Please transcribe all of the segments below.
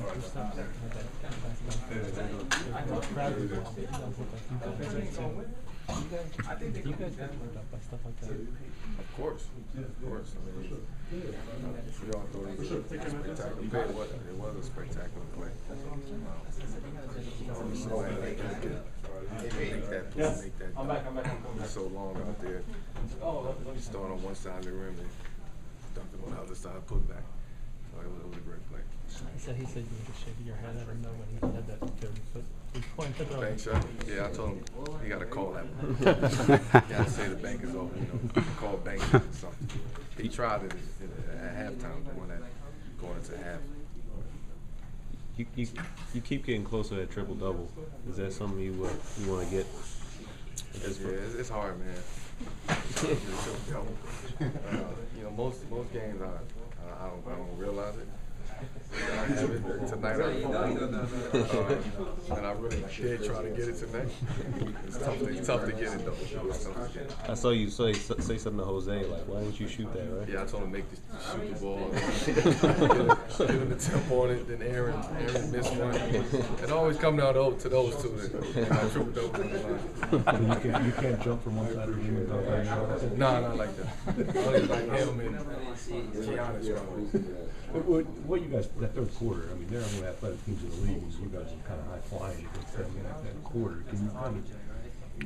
You guys get worked up by stuff like that? Of course. I mean, we all thought it was a spectacular play. It was a spectacular play. Somebody make that play so long out there. You start on one side of the rim and dumped it on the other side, put back. So it was a great play. He said you were just shaking your head. I don't know when he had that 30-foot point to throw. Bank shot? Yeah, I told him he got to call that one. He got to say the bank is open, call bank shot or something. He tried it at halftime, the one that going into half. You keep getting closer to that triple-double. Is that something you want to get? It's hard, man. Most games I don't realize it. Tonight and I really did try to get it tonight. It's tough to get it though. I saw you say something to Jose like, "Why didn't you shoot that?" Right? Yeah, I told him shoot the ball, get him the tempo on it. Then Aaron missed one. It always comes down to those two. You can't jump from one side of the room. No, not like that. Only like him and Giannis. What you guys, that third quarter, I mean, they're only athletic teams in the league, and you guys are kind of high flying against them in that quarter. Can you kind of?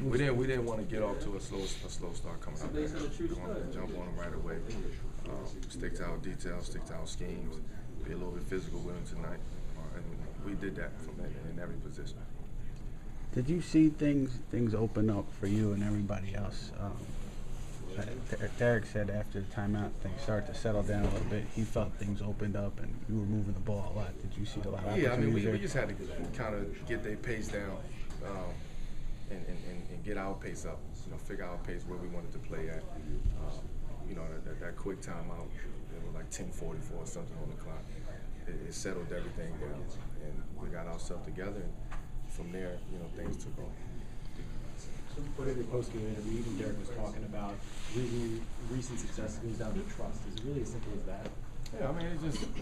We didn't want to get off to a slow start coming out there. We wanted to jump on them right away. Stick to our details, stick to our schemes, be a little bit physical with them tonight. And we did that in every position. Did you see things open up for you and everybody else? Derek said after the timeout, things started to settle down a little bit. He felt things opened up and you were moving the ball a lot. Did you see a lot of opportunities? Yeah, I mean, we just had to kind of get their pace down and get our pace up. Figure out our pace where we wanted to play at. That quick timeout, it was like 10:44 or something on the clock. It settled everything down, and we got ourselves together. And from there, things took off. What in the post-game interview, even Derek was talking about recent success comes down to trust. Is it really as simple as that? Yeah, I mean, it's just,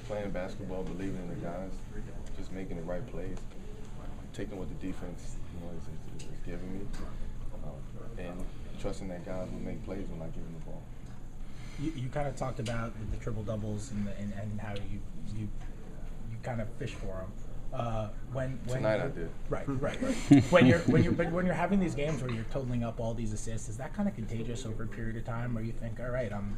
playing basketball, believing in the guys, just making the right plays, taking what the defense, is giving me, and trusting that guys will make plays when I give them the ball. You kind of talked about the triple doubles and how you kind of fish for them. When Tonight I did. Right. when you're having these games where you're totaling up all these assists, is that kind of contagious over a period of time where you think, all right, I'm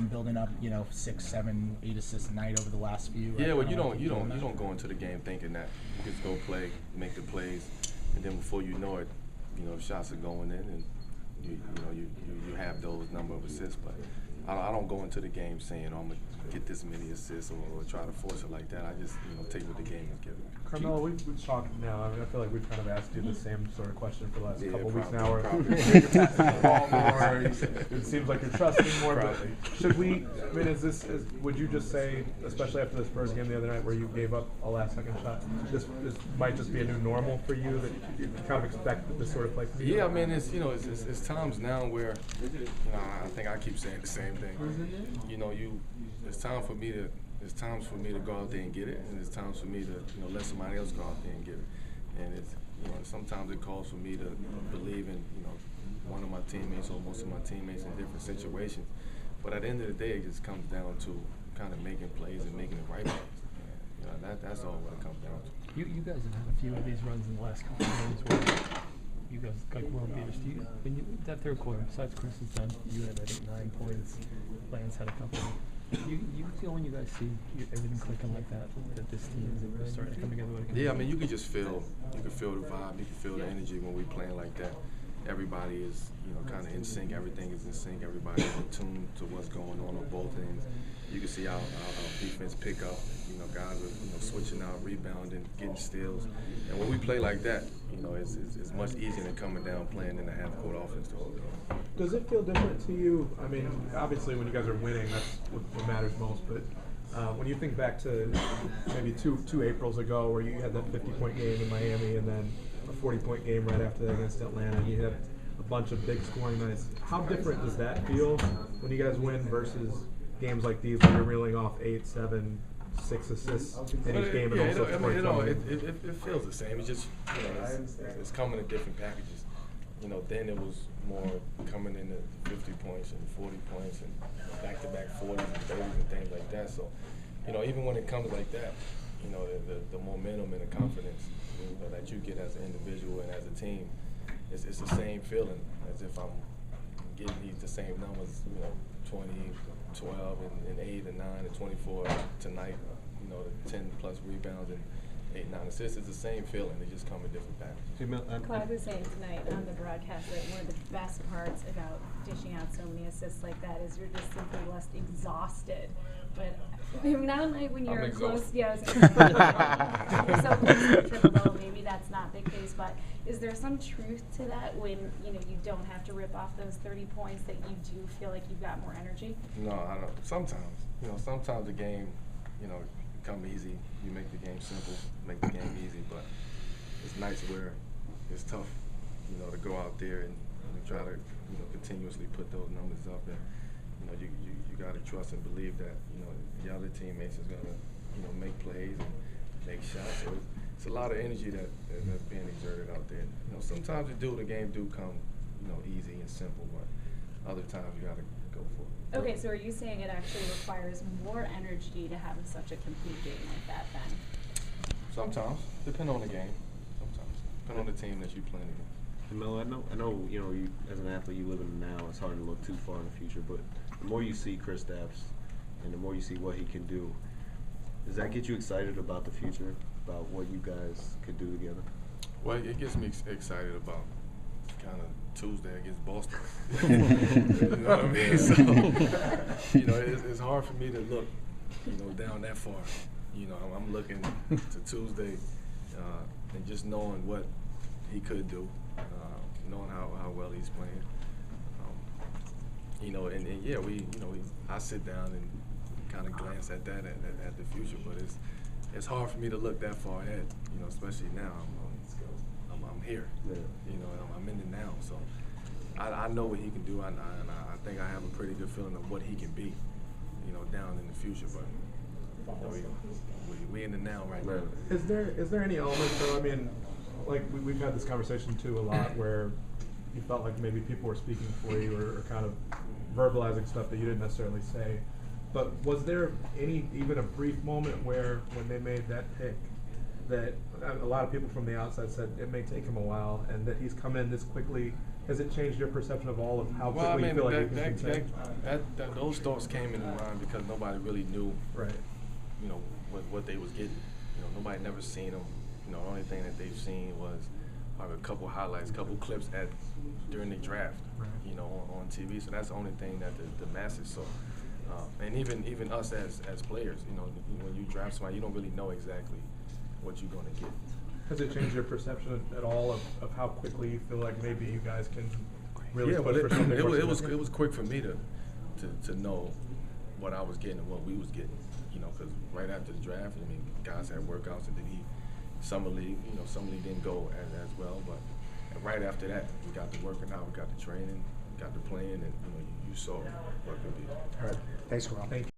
building up 6, 7, 8 assists a night over the last few? Yeah, well, you don't go into the game thinking that. You just go play, make the plays, and then before you know it, shots are going in, and you have those number of assists. But I don't go into the game saying, I'm gonna get this many assists or try to force it like that. I just take what the game is giving. Carmelo, we've talked now. I feel like we've kind of asked you the same sort of question for the last couple of weeks now. It seems like you're trusting more. But should we? Would you just say, especially after the Spurs game the other night, where you gave up a last-second shot, this might just be a new normal for you, that you kind of expect this sort of play? Yeah, it's times now where I think I keep saying the same thing. It's times for me to go out there and get it, and it's times for me to let somebody else go out there and get it. And it's sometimes it calls for me to believe in one of my teammates or most of my teammates in different situations. But at the end of the day, it just comes down to kind of making plays and making the right plays. That's all what it comes down to. You guys have had a few of these runs in the last couple of games where you guys got world beaters. That third quarter, besides Chris's done, you had 9 points. Lance had a couple. You feel when you guys see everything clicking like that this team is starting to come together? Yeah, you can just feel. You can feel the vibe. You can feel the energy when we playing like that. Everybody is, kind of in sync. Everything is in sync. Everybody's in tune to what's going on both ends. You can see our defense pick up. Guys are switching out, rebounding, getting steals. And when we play like that, it's much easier than coming down playing in the half-court offense the whole game. Does it feel different to you? Obviously when you guys are winning, that's what matters most. But when you think back to maybe two Aprils ago where you had that 50-point game in Miami and then a 40-point game right after that against Atlanta, and you had a bunch of big scoring nights, how different does that feel when you guys win versus games like these where you're reeling off 8, 7, 6 assists in But each game, and yeah, also I mean, scoring 20. it feels the same. It's just, it's coming in different packages. Then it was more coming in at 50 points and 40 points and back-to-back 40s and 30s and things like that. So, even when it comes like that, the momentum and the confidence that you get as an individual and as a team, it's the same feeling as if I'm getting the same numbers, 20, 12, and 8, and 9, and 24 tonight, the 10 plus rebounds and 8, 9 assists. It's the same feeling. They just come in different packages. Clyde was saying tonight on the broadcast that one of the best parts about dishing out so many assists like that is you're just simply less exhausted. But not a night when you're close. Yeah, I was gonna you're so close to the triple-double, maybe that's not the case. But is there some truth to that when you don't have to rip off those 30 points that you do feel like you've got more energy? No, I don't. Sometimes the game, come easy. You make the game simple, make the game easy. But it's nights where it's tough, to go out there and try to, continuously put those numbers up. And you got to trust and believe that the other teammates is gonna make plays and make shots. So it's a lot of energy that's being exerted out there. Sometimes the game do come easy and simple, but other times you got to go for it. Okay, so are you saying it actually requires more energy to have such a complete game like that then? Sometimes, depending on the game. Sometimes, depending on the team that you're playing against. And Melo, I know, you as an athlete, you live in the now. It's hard to look too far in the future, but the more you see Kristaps, and the more you see what he can do, does that get you excited about the future, about what you guys could do together? Well, it gets me excited about kind of Tuesday against Boston. You know what I mean? So, it's hard for me to look, down that far. I'm looking to Tuesday and just knowing what he could do, knowing how well he's playing. I sit down and kind of glance at that at the future, but it's hard for me to look that far ahead, especially now. I'm here, I'm in the now, so I know what he can do, and I think I have a pretty good feeling of what he can be, down in the future, but we in the now right now. Is there any element though? I mean, like we've had this conversation too a lot where you felt like maybe people were speaking for you or kind of verbalizing stuff that you didn't necessarily say. But was there even a brief moment where when they made that pick that a lot of people from the outside said it may take him a while and that he's come in this quickly? Has it changed your perception of all of how quickly you feel like he can take? Those thoughts came into mind because nobody really knew, right? What they was getting. Nobody never seen him. The only thing that they've seen was a couple highlights, couple clips during the draft, right. On TV. So that's the only thing that the masses saw. And even us as players, when you draft somebody, you don't really know exactly what you're going to get. Has it changed your perception at all of how quickly you feel like maybe you guys can really push for something? It was quick for me to know what I was getting and what we was getting. Because right after the draft, guys had workouts and then summer league didn't go as well, but right after that, we got the working out, we got the training, we got the playing, and you saw what could be. All right. Thanks, Rob. Thank you.